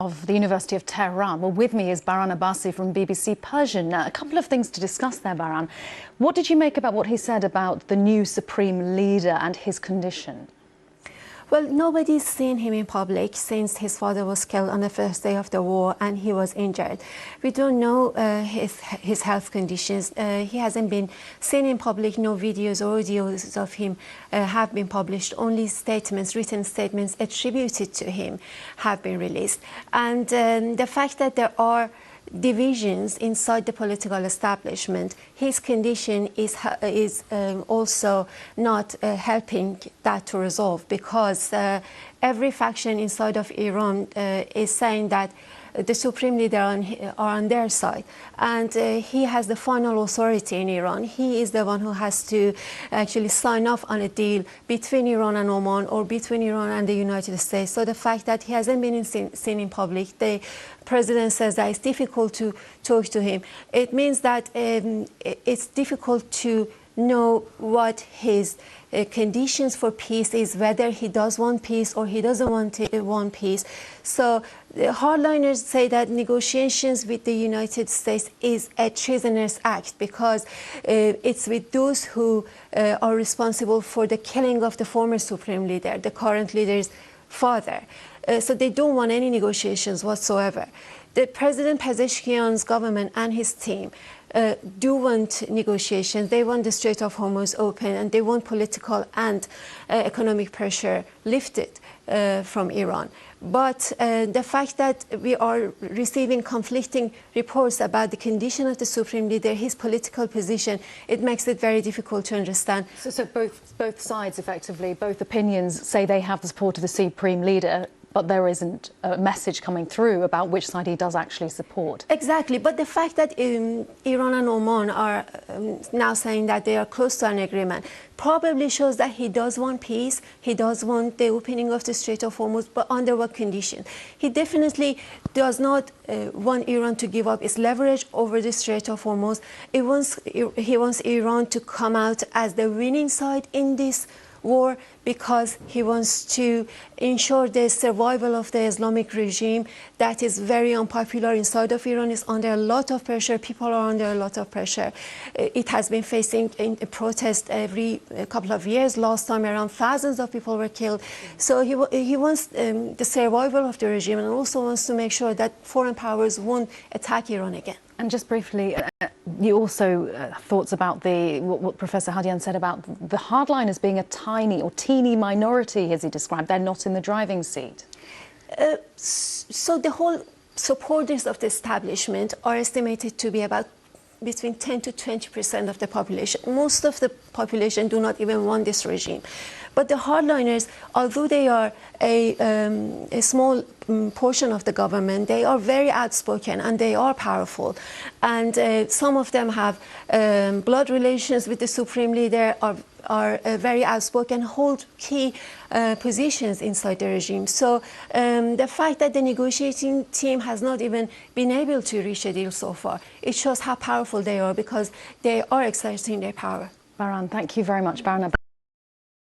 of the University of Tehran. Well, with me is Baran Abbasi from BBC Persian. A couple of things to discuss there, Baran. What did you make about what he said about the new supreme leader and his condition? Well, nobody's seen him in public since his father was killed on the first day of the war and he was injured. We don't know his health conditions. He hasn't been seen in public. No videos or audios of him have been published. Only statements, written statements attributed to him have been released. And the fact that there are divisions inside the political establishment, his condition is also not helping that to resolve, because every faction inside of Iran is saying that the supreme leader are on their side, and he has the final authority in Iran. He is the one who has to actually sign off on a deal between Iran and Oman, or between Iran and the United States. So the fact that he hasn't been seen in public, the president says that it's difficult to talk to him. It means that it's difficult to know what his conditions for peace is, whether he does want peace or he doesn't want peace. So the hardliners say that negotiations with the United States is a treasonous act, because it's with those who are responsible for the killing of the former supreme leader, the current leader's father. So they don't want any negotiations whatsoever. The President Pezeshkian's government and his team do want negotiations. They want the Strait of Hormuz open, and they want political and economic pressure lifted from Iran. But the fact that we are receiving conflicting reports about the condition of the supreme leader, his political position, it makes it very difficult to understand. So both sides, effectively, both opinions say they have the support of the supreme leader, but there isn't a message coming through about which side he does actually support. Exactly, but the fact that Iran and Oman are now saying that they are close to an agreement probably shows that he does want peace, he does want the opening of the Strait of Hormuz, but under what condition? He definitely does not want Iran to give up its leverage over the Strait of Hormuz. He wants Iran to come out as the winning side in this war, because he wants to ensure the survival of the Islamic regime that is very unpopular inside of Iran, is under a lot of pressure. People are under a lot of pressure. It has been facing a protest every couple of years. Last time around, thousands of people were killed. So he wants the survival of the regime, and also wants to make sure that foreign powers won't attack Iran again. And just briefly, you also thoughts about what Professor Hadian said about the hardliners being a tiny or teeny minority, as he described. They're not in the driving seat. So the whole supporters of the establishment are estimated to be about between 10 to 20% of the population. Most of the population do not even want this regime. But the hardliners, although they are a small portion of the government, they are very outspoken and they are powerful. And some of them have blood relations with the supreme leader, are very outspoken, hold key positions inside the regime. So the fact that the negotiating team has not even been able to reach a deal so far, it shows how powerful they are, because they are exerting their power. Baran, thank you very much. Baran Abbasi.